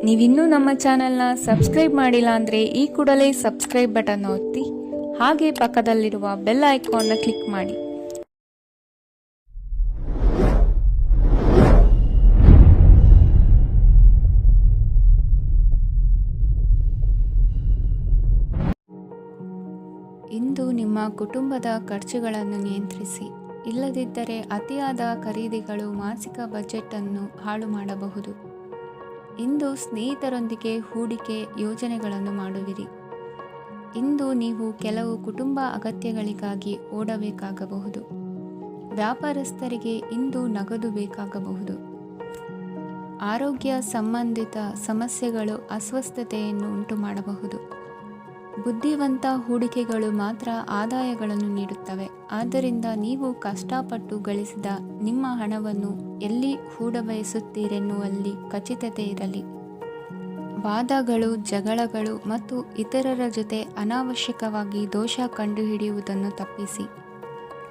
ನೀವಿನ್ನೂ ನಮ್ಮ ಚಾನೆಲ್ನ ಸಬ್ಸ್ಕ್ರೈಬ್ ಮಾಡಿಲ್ಲ ಅಂದರೆ ಈ ಕೂಡಲೇ ಸಬ್ಸ್ಕ್ರೈಬ್ ಬಟನ್ ಒತ್ತಿ ಹಾಗೆ ಪಕ್ಕದಲ್ಲಿರುವ ಬೆಲ್ ಐಕಾನ್ನ ಕ್ಲಿಕ್ ಮಾಡಿ. ಇಂದು ನಿಮ್ಮ ಕುಟುಂಬದ ಖರ್ಚುಗಳನ್ನು ನಿಯಂತ್ರಿಸಿ. ಇಲ್ಲದಿದ್ದರೆ ಅತಿಯಾದ ಖರೀದಿಗಳು ಮಾಸಿಕ ಬಜೆಟ್ ಅನ್ನು ಹಾಳು ಮಾಡಬಹುದು. ಇಂದು ಸ್ನೇಹಿತರೊಂದಿಗೆ ಹೂಡಿಕೆ ಯೋಜನೆಗಳನ್ನು ಮಾಡುವಿರಿ. ಇಂದು ನೀವು ಕೆಲವು ಕುಟುಂಬ ಅಗತ್ಯಗಳಿಗಾಗಿ ಓಡಬೇಕಾಗಬಹುದು. ವ್ಯಾಪಾರಸ್ಥರಿಗೆ ಇಂದು ನಗದು ಬೇಕಾಗಬಹುದು. ಆರೋಗ್ಯ ಸಂಬಂಧಿತ ಸಮಸ್ಯೆಗಳು ಅಸ್ವಸ್ಥತೆಯನ್ನು ಉಂಟುಮಾಡಬಹುದು. ಬುದ್ಧಿವಂತ ಹೂಡಿಕೆಗಳು ಮಾತ್ರ ಆದಾಯಗಳನ್ನು ನೀಡುತ್ತವೆ. ಆದ್ದರಿಂದ ನೀವು ಕಷ್ಟಪಟ್ಟು ಗಳಿಸಿದ ನಿಮ್ಮ ಹಣವನ್ನು ಎಲ್ಲಿ ಹೂಡಬಯಸುತ್ತೀರೆನ್ನುವಲ್ಲಿ ಖಚಿತತೆ ಇರಲಿ. ವಾದಗಳು, ಜಗಳಗಳು ಮತ್ತು ಇತರರ ಜೊತೆ ಅನಾವಶ್ಯಕವಾಗಿ ದೋಷ ಕಂಡುಹಿಡಿಯುವುದನ್ನು ತಪ್ಪಿಸಿ.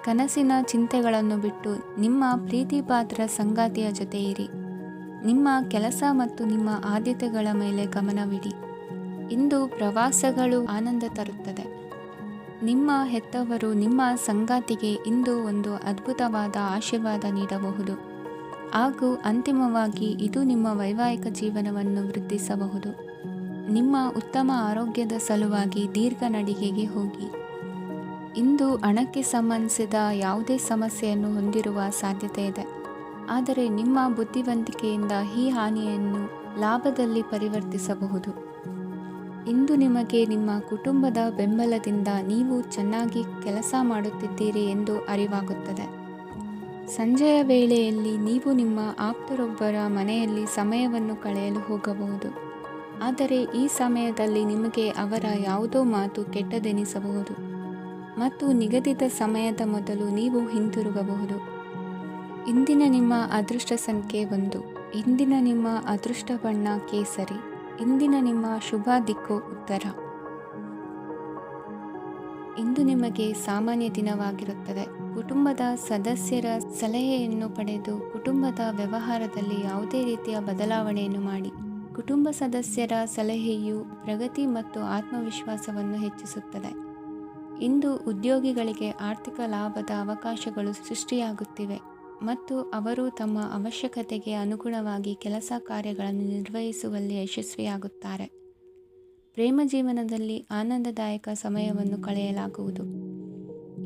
ಕನಸಿನ ಚಿಂತೆಗಳನ್ನು ಬಿಟ್ಟು ನಿಮ್ಮ ಪ್ರೀತಿಪಾತ್ರ ಸಂಗಾತಿಯ ಜೊತೆ ಇರಿ. ನಿಮ್ಮ ಕೆಲಸ ಮತ್ತು ನಿಮ್ಮ ಆದ್ಯತೆಗಳ ಮೇಲೆ ಗಮನವಿಡಿ. ಇಂದು ಪ್ರವಾಸಗಳು ಆನಂದ ತರುತ್ತದೆ. ನಿಮ್ಮ ಹೆತ್ತವರು ನಿಮ್ಮ ಸಂಗಾತಿಗೆ ಇಂದು ಒಂದು ಅದ್ಭುತವಾದ ಆಶೀರ್ವಾದ ನೀಡಬಹುದು ಹಾಗೂ ಅಂತಿಮವಾಗಿ ಇದು ನಿಮ್ಮ ವೈವಾಹಿಕ ಜೀವನವನ್ನು ವೃದ್ಧಿಸಬಹುದು. ನಿಮ್ಮ ಉತ್ತಮ ಆರೋಗ್ಯದ ಸಲುವಾಗಿ ದೀರ್ಘ ನಡಿಗೆಗೆ ಹೋಗಿ. ಇಂದು ಹಣಕ್ಕೆ ಸಂಬಂಧಿಸಿದ ಯಾವುದೇ ಸಮಸ್ಯೆಯನ್ನು ಹೊಂದಿರುವ ಸಾಧ್ಯತೆ ಇದೆ. ಆದರೆ ನಿಮ್ಮ ಬುದ್ಧಿವಂತಿಕೆಯಿಂದ ಈ ಹಾನಿಯನ್ನು ಲಾಭದಲ್ಲಿ ಪರಿವರ್ತಿಸಬಹುದು. ಇಂದು ನಿಮಗೆ ನಿಮ್ಮ ಕುಟುಂಬದ ಬೆಂಬಲದಿಂದ ನೀವು ಚೆನ್ನಾಗಿ ಕೆಲಸ ಮಾಡುತ್ತಿದ್ದೀರಿ ಎಂದು ಅರಿವಾಗುತ್ತದೆ. ಸಂಜೆಯ ವೇಳೆಯಲ್ಲಿ ನೀವು ನಿಮ್ಮ ಆಪ್ತರೊಬ್ಬರ ಮನೆಯಲ್ಲಿ ಸಮಯವನ್ನು ಕಳೆಯಲು ಹೋಗಬಹುದು. ಆದರೆ ಈ ಸಮಯದಲ್ಲಿ ನಿಮಗೆ ಅವರ ಯಾವುದೋ ಮಾತು ಕೆಟ್ಟದೆನಿಸಬಹುದು ಮತ್ತು ನಿಗದಿತ ಸಮಯದ ಮೊದಲು ನೀವು ಹಿಂತಿರುಗಬಹುದು. ಇಂದಿನ ನಿಮ್ಮ ಅದೃಷ್ಟ ಸಂಖ್ಯೆ 1. ಇಂದಿನ ನಿಮ್ಮ ಅದೃಷ್ಟ ಬಣ್ಣ ಕೇಸರಿ. ಇಂದಿನ ನಿಮ್ಮ ಶುಭ ದಿಕ್ಕು ಉತ್ತರ. ಇಂದು ನಿಮಗೆ ಸಾಮಾನ್ಯ ದಿನವಾಗಿರುತ್ತದೆ. ಕುಟುಂಬದ ಸದಸ್ಯರ ಸಲಹೆಯನ್ನು ಪಡೆದು ಕುಟುಂಬದ ವ್ಯವಹಾರದಲ್ಲಿ ಯಾವುದೇ ರೀತಿಯ ಬದಲಾವಣೆಯನ್ನು ಮಾಡಿ. ಕುಟುಂಬ ಸದಸ್ಯರ ಸಲಹೆಯು ಪ್ರಗತಿ ಮತ್ತು ಆತ್ಮವಿಶ್ವಾಸವನ್ನು ಹೆಚ್ಚಿಸುತ್ತದೆ. ಇಂದು ಉದ್ಯೋಗಿಗಳಿಗೆ ಆರ್ಥಿಕ ಲಾಭದ ಅವಕಾಶಗಳು ಸೃಷ್ಟಿಯಾಗುತ್ತಿವೆ ಮತ್ತು ಅವರು ತಮ್ಮ ಅವಶ್ಯಕತೆಗೆ ಅನುಗುಣವಾಗಿ ಕೆಲಸ ಕಾರ್ಯಗಳನ್ನು ನಿರ್ವಹಿಸುವಲ್ಲಿ ಯಶಸ್ವಿಯಾಗುತ್ತಾರೆ. ಪ್ರೇಮ ಜೀವನದಲ್ಲಿ ಆನಂದದಾಯಕ ಸಮಯವನ್ನು ಕಳೆಯಲಾಗುವುದು.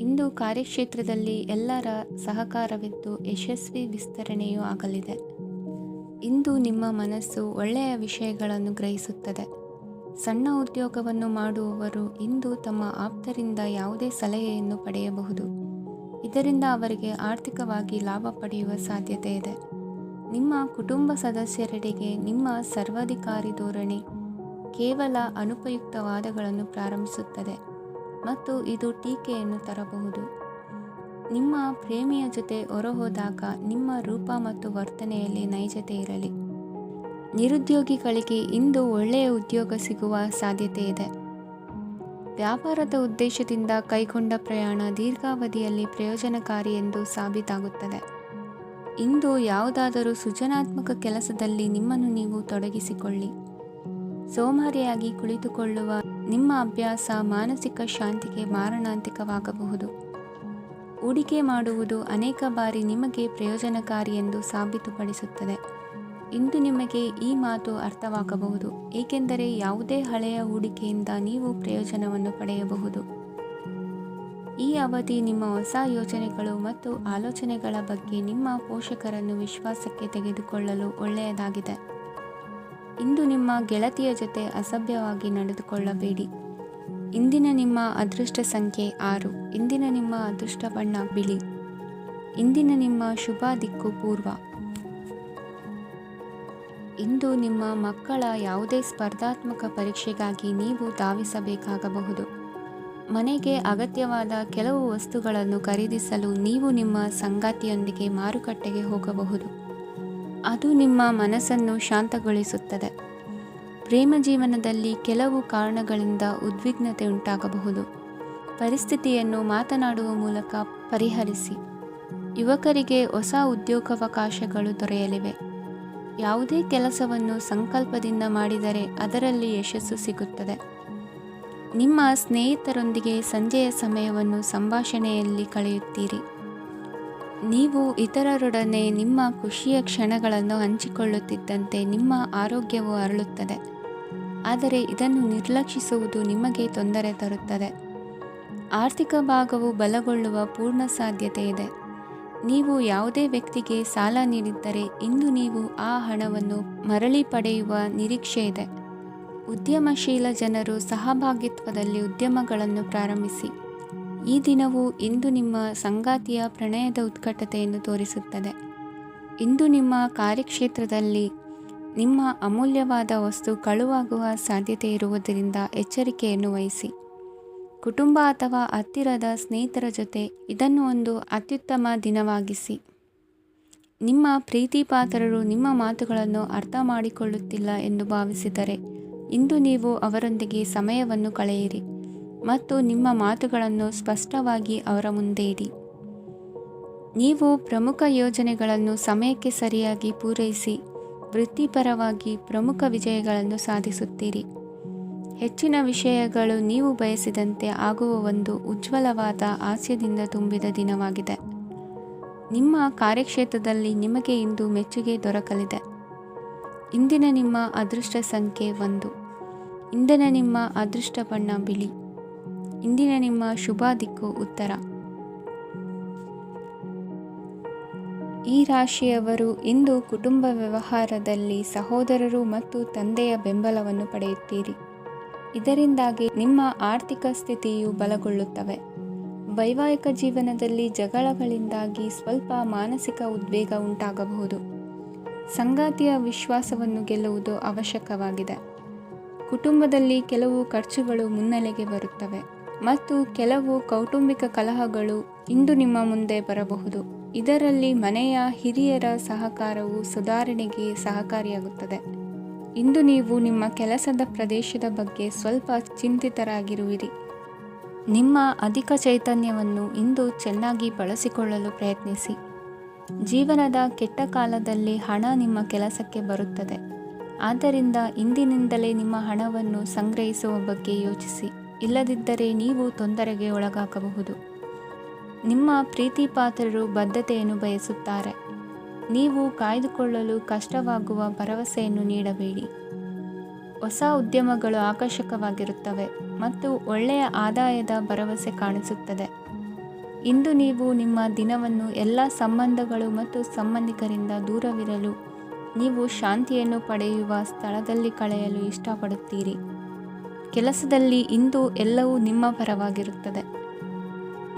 ಇಂದು ಕಾರ್ಯಕ್ಷೇತ್ರದಲ್ಲಿ ಎಲ್ಲರ ಸಹಕಾರವಿದ್ದು ಯಶಸ್ವಿ ವಿಸ್ತರಣೆಯೂ ಆಗಲಿದೆ. ಇಂದು ನಿಮ್ಮ ಮನಸ್ಸು ಒಳ್ಳೆಯ ವಿಷಯಗಳನ್ನು ಗ್ರಹಿಸುತ್ತದೆ. ಸಣ್ಣ ಉದ್ಯೋಗವನ್ನು ಮಾಡುವವರು ಇಂದು ತಮ್ಮ ಆಪ್ತರಿಂದ ಯಾವುದೇ ಸಲಹೆಯನ್ನು ಪಡೆಯಬಹುದು. ಇದರಿಂದ ಅವರಿಗೆ ಆರ್ಥಿಕವಾಗಿ ಲಾಭ ಪಡೆಯುವ ಸಾಧ್ಯತೆ ಇದೆ. ನಿಮ್ಮ ಕುಟುಂಬ ಸದಸ್ಯರೆಡೆಗೆ ನಿಮ್ಮ ಸರ್ವಾಧಿಕಾರಿ ಧೋರಣೆ ಕೇವಲ ಅನುಪಯುಕ್ತ ವಾದಗಳನ್ನು ಪ್ರಾರಂಭಿಸುತ್ತದೆ ಮತ್ತು ಇದು ಟೀಕೆಯನ್ನು ತರಬಹುದು. ನಿಮ್ಮ ಪ್ರೇಮಿಯ ಜೊತೆ ಹೊರಹೋದಾಗ ನಿಮ್ಮ ರೂಪ ಮತ್ತು ವರ್ತನೆಯಲ್ಲಿ ನೈಜತೆ ಇರಲಿ. ನಿರುದ್ಯೋಗಿಗಳಿಗೆ ಇಂದು ಒಳ್ಳೆಯ ಉದ್ಯೋಗ ಸಿಗುವ ಸಾಧ್ಯತೆ ಇದೆ. ವ್ಯಾಪಾರದ ಉದ್ದೇಶದಿಂದ ಕೈಗೊಂಡ ಪ್ರಯಾಣ ದೀರ್ಘಾವಧಿಯಲ್ಲಿ ಪ್ರಯೋಜನಕಾರಿ ಎಂದು ಸಾಬೀತಾಗುತ್ತದೆ. ಇಂದು ಯಾವುದಾದರೂ ಸೃಜನಾತ್ಮಕ ಕೆಲಸದಲ್ಲಿ ನಿಮ್ಮನ್ನು ನೀವು ತೊಡಗಿಸಿಕೊಳ್ಳಿ. ಸೋಮಾರಿಯಾಗಿ ಕುಳಿತುಕೊಳ್ಳುವ ನಿಮ್ಮ ಅಭ್ಯಾಸ ಮಾನಸಿಕ ಶಾಂತಿಗೆ ಮಾರಣಾಂತಿಕವಾಗಬಹುದು. ಹೂಡಿಕೆ ಮಾಡುವುದು ಅನೇಕ ಬಾರಿ ನಿಮಗೆ ಪ್ರಯೋಜನಕಾರಿ ಎಂದು ಸಾಬೀತುಪಡಿಸುತ್ತದೆ. ಇಂದು ನಿಮಗೆ ಈ ಮಾತು ಅರ್ಥವಾಗಬಹುದು, ಏಕೆಂದರೆ ಯಾವುದೇ ಹಳೆಯ ಹೂಡಿಕೆಯಿಂದ ನೀವು ಪ್ರಯೋಜನವನ್ನು ಪಡೆಯಬಹುದು. ಈ ಅವಧಿ ನಿಮ್ಮ ಹೊಸ ಯೋಜನೆಗಳು ಮತ್ತು ಆಲೋಚನೆಗಳ ಬಗ್ಗೆ ನಿಮ್ಮ ಪೋಷಕರನ್ನು ವಿಶ್ವಾಸಕ್ಕೆ ತೆಗೆದುಕೊಳ್ಳಲು ಒಳ್ಳೆಯದಾಗಿದೆ. ಇಂದು ನಿಮ್ಮ ಗೆಳತಿಯ ಜೊತೆ ಅಸಭ್ಯವಾಗಿ ನಡೆದುಕೊಳ್ಳಬೇಡಿ. ಇಂದಿನ ನಿಮ್ಮ ಅದೃಷ್ಟ ಸಂಖ್ಯೆ 6. ಇಂದಿನ ನಿಮ್ಮ ಅದೃಷ್ಟ ಬಣ್ಣ ಬಿಳಿ. ಇಂದಿನ ನಿಮ್ಮ ಶುಭ ದಿಕ್ಕು ಪೂರ್ವ. ಇಂದು ನಿಮ್ಮ ಮಕ್ಕಳ ಯಾವುದೇ ಸ್ಪರ್ಧಾತ್ಮಕ ಪರೀಕ್ಷೆಗಾಗಿ ನೀವು ಧಾವಿಸಬೇಕಾಗಬಹುದು. ಮನೆಗೆ ಅಗತ್ಯವಾದ ಕೆಲವು ವಸ್ತುಗಳನ್ನು ಖರೀದಿಸಲು ನೀವು ನಿಮ್ಮ ಸಂಗಾತಿಯೊಂದಿಗೆ ಮಾರುಕಟ್ಟೆಗೆ ಹೋಗಬಹುದು. ಅದು ನಿಮ್ಮ ಮನಸ್ಸನ್ನು ಶಾಂತಗೊಳಿಸುತ್ತದೆ. ಪ್ರೇಮ ಜೀವನದಲ್ಲಿ ಕೆಲವು ಕಾರಣಗಳಿಂದ ಉದ್ವಿಗ್ನತೆ ಉಂಟಾಗಬಹುದು. ಪರಿಸ್ಥಿತಿಯನ್ನು ಮಾತನಾಡುವ ಮೂಲಕ ಪರಿಹರಿಸಿ. ಯುವಕರಿಗೆ ಹೊಸ ಉದ್ಯೋಗಾವಕಾಶಗಳು ದೊರೆಯಲಿವೆ. ಯಾವುದೇ ಕೆಲಸವನ್ನು ಸಂಕಲ್ಪದಿಂದ ಮಾಡಿದರೆ ಅದರಲ್ಲಿ ಯಶಸ್ಸು ಸಿಗುತ್ತದೆ. ನಿಮ್ಮ ಸ್ನೇಹಿತರೊಂದಿಗೆ ಸಂಜೆಯ ಸಮಯವನ್ನು ಸಂಭಾಷಣೆಯಲ್ಲಿ ಕಳೆಯುತ್ತೀರಿ. ನೀವು ಇತರರೊಡನೆ ನಿಮ್ಮ ಖುಷಿಯ ಕ್ಷಣಗಳನ್ನು ಹಂಚಿಕೊಳ್ಳುತ್ತಿದ್ದಂತೆ ನಿಮ್ಮ ಆರೋಗ್ಯವು ಅರಳುತ್ತದೆ. ಆದರೆ ಇದನ್ನು ನಿರ್ಲಕ್ಷಿಸುವುದು ನಿಮಗೆ ತೊಂದರೆ ತರುತ್ತದೆ. ಆರ್ಥಿಕ ಭಾಗವು ಬಲಗೊಳ್ಳುವ ಪೂರ್ಣ ಸಾಧ್ಯತೆ ಇದೆ. ನೀವು ಯಾವುದೇ ವ್ಯಕ್ತಿಗೆ ಸಾಲ ನೀಡಿದ್ದರೆ ಇಂದು ನೀವು ಆ ಹಣವನ್ನು ಮರಳಿ ಪಡೆಯುವ ನಿರೀಕ್ಷೆ ಇದೆ. ಉದ್ಯಮಶೀಲ ಜನರು ಸಹಭಾಗಿತ್ವದಲ್ಲಿ ಉದ್ಯಮಗಳನ್ನು ಪ್ರಾರಂಭಿಸಿ. ಈ ದಿನವು ಇಂದು ನಿಮ್ಮ ಸಂಗಾತಿಯ ಪ್ರಣಯದ ಉತ್ಕಟತೆಯನ್ನು ತೋರಿಸುತ್ತದೆ. ಇಂದು ನಿಮ್ಮ ಕಾರ್ಯಕ್ಷೇತ್ರದಲ್ಲಿ ನಿಮ್ಮ ಅಮೂಲ್ಯವಾದ ವಸ್ತು ಕಳುವಾಗುವ ಸಾಧ್ಯತೆ ಇರುವುದರಿಂದ ಎಚ್ಚರಿಕೆಯನ್ನು ವಹಿಸಿ. ಕುಟುಂಬ ಅಥವಾ ಹತ್ತಿರದ ಸ್ನೇಹಿತರ ಜೊತೆ ಇದನ್ನು ಒಂದು ಅತ್ಯುತ್ತಮ ದಿನವಾಗಿಸಿ. ನಿಮ್ಮ ಪ್ರೀತಿಪಾತ್ರರು ನಿಮ್ಮ ಮಾತುಗಳನ್ನು ಅರ್ಥ ಮಾಡಿಕೊಳ್ಳುತ್ತಿಲ್ಲ ಎಂದು ಭಾವಿಸಿದರೆ ಇಂದು ನೀವು ಅವರೊಂದಿಗೆ ಸಮಯವನ್ನು ಕಳೆಯಿರಿ ಮತ್ತು ನಿಮ್ಮ ಮಾತುಗಳನ್ನು ಸ್ಪಷ್ಟವಾಗಿ ಅವರ ಮುಂದೆ ಇಡಿ. ನೀವು ಪ್ರಮುಖ ಯೋಜನೆಗಳನ್ನು ಸಮಯಕ್ಕೆ ಸರಿಯಾಗಿ ಪೂರೈಸಿ ವೃತ್ತಿಪರವಾಗಿ ಪ್ರಮುಖ ವಿಜಯಗಳನ್ನು ಸಾಧಿಸುತ್ತೀರಿ. ಹೆಚ್ಚಿನ ವಿಷಯಗಳು ನೀವು ಬಯಸಿದಂತೆ ಆಗುವ ಒಂದು ಉಜ್ವಲವಾದ ಹಾಸ್ಯದಿಂದ ತುಂಬಿದ ದಿನವಾಗಿದೆ. ನಿಮ್ಮ ಕಾರ್ಯಕ್ಷೇತ್ರದಲ್ಲಿ ನಿಮಗೆ ಇಂದು ಮೆಚ್ಚುಗೆ ದೊರಕಲಿದೆ. ಇಂದಿನ ನಿಮ್ಮ ಅದೃಷ್ಟ ಸಂಖ್ಯೆ 1. ಇಂದಿನ ನಿಮ್ಮ ಅದೃಷ್ಟ ಬಣ್ಣ ಬಿಳಿ. ಇಂದಿನ ನಿಮ್ಮ ಶುಭ ದಿಕ್ಕು ಉತ್ತರ. ಈ ರಾಶಿಯವರು ಇಂದು ಕುಟುಂಬ ವ್ಯವಹಾರದಲ್ಲಿ ಸಹೋದರರು ಮತ್ತು ತಂದೆಯ ಬೆಂಬಲವನ್ನು ಪಡೆಯುತ್ತೀರಿ. ಇದರಿಂದಾಗಿ ನಿಮ್ಮ ಆರ್ಥಿಕ ಸ್ಥಿತಿಯು ಬಲಗೊಳ್ಳುತ್ತವೆ. ವೈವಾಹಿಕ ಜೀವನದಲ್ಲಿ ಜಗಳಗಳಿಂದಾಗಿ ಸ್ವಲ್ಪ ಮಾನಸಿಕ ಉದ್ವೇಗ ಉಂಟಾಗಬಹುದು. ಸಂಗಾತಿಯ ವಿಶ್ವಾಸವನ್ನು ಗೆಲ್ಲುವುದು ಅವಶ್ಯಕವಾಗಿದೆ. ಕುಟುಂಬದಲ್ಲಿ ಕೆಲವು ಖರ್ಚುಗಳು ಮುನ್ನೆಲೆಗೆ ಬರುತ್ತವೆ ಮತ್ತು ಕೆಲವು ಕೌಟುಂಬಿಕ ಕಲಹಗಳು ಇಂದು ನಿಮ್ಮ ಮುಂದೆ ಬರಬಹುದು. ಇದರಲ್ಲಿ ಮನೆಯ ಹಿರಿಯರ ಸಹಕಾರವು ಸುಧಾರಣೆಗೆ ಸಹಕಾರಿಯಾಗುತ್ತದೆ. ಇಂದು ನೀವು ನಿಮ್ಮ ಕೆಲಸದ ಪ್ರದೇಶದ ಬಗ್ಗೆ ಸ್ವಲ್ಪ ಚಿಂತಿತರಾಗಿರುವಿರಿ. ನಿಮ್ಮ ಅಧಿಕ ಚೈತನ್ಯವನ್ನು ಇಂದು ಚೆನ್ನಾಗಿ ಬಳಸಿಕೊಳ್ಳಲು ಪ್ರಯತ್ನಿಸಿ. ಜೀವನದ ಕೆಟ್ಟ ಕಾಲದಲ್ಲಿ ಹಣ ನಿಮ್ಮ ಕೆಲಸಕ್ಕೆ ಬರುತ್ತದೆ. ಆದ್ದರಿಂದ ಇಂದಿನಿಂದಲೇ ನಿಮ್ಮ ಹಣವನ್ನು ಸಂಗ್ರಹಿಸುವ ಬಗ್ಗೆ ಯೋಚಿಸಿ. ಇಲ್ಲದಿದ್ದರೆ ನೀವು ತೊಂದರೆಗೆ ಒಳಗಾಗಬಹುದು. ನಿಮ್ಮ ಪ್ರೀತಿಪಾತ್ರರು ಬದ್ಧತೆಯನ್ನು ಬಯಸುತ್ತಾರೆ. ನೀವು ಕಾಯ್ದುಕೊಳ್ಳಲು ಕಷ್ಟವಾಗುವ ಭರವಸೆಯನ್ನು ನೀಡಬೇಡಿ. ಹೊಸ ಉದ್ಯಮಗಳು ಆಕರ್ಷಕವಾಗಿರುತ್ತವೆ ಮತ್ತು ಒಳ್ಳೆಯ ಆದಾಯದ ಭರವಸೆ ಕಾಣಿಸುತ್ತದೆ. ಇಂದು ನೀವು ನಿಮ್ಮ ದಿನವನ್ನು ಎಲ್ಲ ಸಂಬಂಧಗಳು ಮತ್ತು ಸಂಬಂಧಿಕರಿಂದ ದೂರವಿರಲು ನೀವು ಶಾಂತಿಯನ್ನು ಪಡೆಯುವ ಸ್ಥಳದಲ್ಲಿ ಕಳೆಯಲು ಇಷ್ಟಪಡುತ್ತೀರಿ. ಕೆಲಸದಲ್ಲಿ ಇಂದು ಎಲ್ಲವೂ ನಿಮ್ಮ ಪರವಾಗಿರುತ್ತದೆ.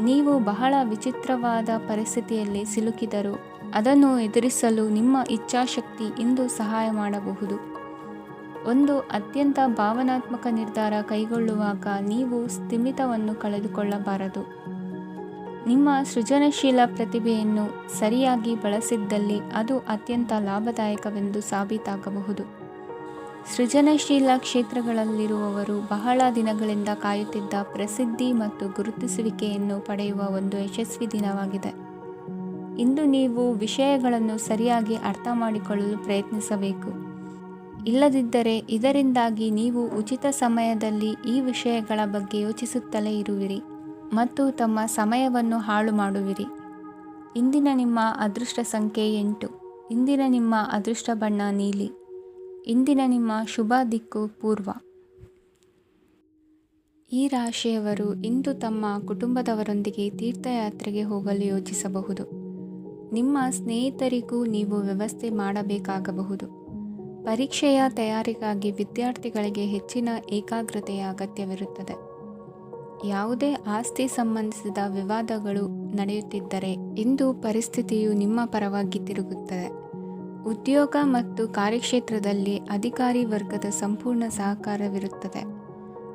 ನೀವು ಬಹಳ ವಿಚಿತ್ರವಾದ ಪರಿಸ್ಥಿತಿಯಲ್ಲಿ ಸಿಲುಕಿದರೂ ಅದನ್ನು ಎದುರಿಸಲು ನಿಮ್ಮ ಇಚ್ಛಾಶಕ್ತಿ ಇಂದು ಸಹಾಯ ಮಾಡಬಹುದು. ಒಂದು ಅತ್ಯಂತ ಭಾವನಾತ್ಮಕ ನಿರ್ಧಾರ ಕೈಗೊಳ್ಳುವಾಗ ನೀವು ಸ್ಥಿಮಿತವನ್ನು ಕಳೆದುಕೊಳ್ಳಬಾರದು. ನಿಮ್ಮ ಸೃಜನಶೀಲ ಪ್ರತಿಭೆಯನ್ನು ಸರಿಯಾಗಿ ಬಳಸಿದ್ದಲ್ಲಿ ಅದು ಅತ್ಯಂತ ಲಾಭದಾಯಕವೆಂದು ಸಾಬೀತಾಗಬಹುದು. ಸೃಜನಶೀಲ ಕ್ಷೇತ್ರಗಳಲ್ಲಿರುವವರು ಬಹಳ ದಿನಗಳಿಂದ ಕಾಯುತ್ತಿದ್ದ ಪ್ರಸಿದ್ಧಿ ಮತ್ತು ಗುರುತಿಸುವಿಕೆಯನ್ನು ಪಡೆಯುವ ಒಂದು ಯಶಸ್ವಿ ದಿನವಾಗಿದೆ. ಇಂದು ನೀವು ವಿಷಯಗಳನ್ನು ಸರಿಯಾಗಿ ಅರ್ಥ ಮಾಡಿಕೊಳ್ಳಲು ಪ್ರಯತ್ನಿಸಬೇಕು. ಇಲ್ಲದಿದ್ದರೆ ಇದರಿಂದಾಗಿ ನೀವು ಉಚಿತ ಸಮಯದಲ್ಲಿ ಈ ವಿಷಯಗಳ ಬಗ್ಗೆ ಯೋಚಿಸುತ್ತಲೇ ಇರುವಿರಿ ಮತ್ತು ತಮ್ಮ ಸಮಯವನ್ನು ಹಾಳು ಮಾಡುವಿರಿ. ಇಂದಿನ ನಿಮ್ಮ ಅದೃಷ್ಟ ಸಂಖ್ಯೆ 8. ಇಂದಿನ ನಿಮ್ಮ ಅದೃಷ್ಟ ಬಣ್ಣ ನೀಲಿ. ಇಂದಿನ ನಿಮ್ಮ ಶುಭ ದಿಕ್ಕು ಪೂರ್ವ. ಈ ರಾಶಿಯವರು ಇಂದು ತಮ್ಮ ಕುಟುಂಬದವರೊಂದಿಗೆ ತೀರ್ಥಯಾತ್ರೆಗೆ ಹೋಗಲು ಯೋಚಿಸಬಹುದು. ನಿಮ್ಮ ಸ್ನೇಹಿತರಿಗೂ ನೀವು ವ್ಯವಸ್ಥೆ ಮಾಡಬೇಕಾಗಬಹುದು. ಪರೀಕ್ಷೆಯ ತಯಾರಿಗಾಗಿ ವಿದ್ಯಾರ್ಥಿಗಳಿಗೆ ಹೆಚ್ಚಿನ ಏಕಾಗ್ರತೆಯ ಅಗತ್ಯವಿರುತ್ತದೆ. ಯಾವುದೇ ಆಸ್ತಿ ಸಂಬಂಧಿಸಿದ ವಿವಾದಗಳು ನಡೆಯುತ್ತಿದ್ದರೆ ಇಂದು ಪರಿಸ್ಥಿತಿಯು ನಿಮ್ಮ ಪರವಾಗಿ ತಿರುಗುತ್ತದೆ. ಉದ್ಯೋಗ ಮತ್ತು ಕಾರ್ಯಕ್ಷೇತ್ರದಲ್ಲಿ ಅಧಿಕಾರಿ ವರ್ಗದ ಸಂಪೂರ್ಣ ಸಹಕಾರವಿರುತ್ತದೆ.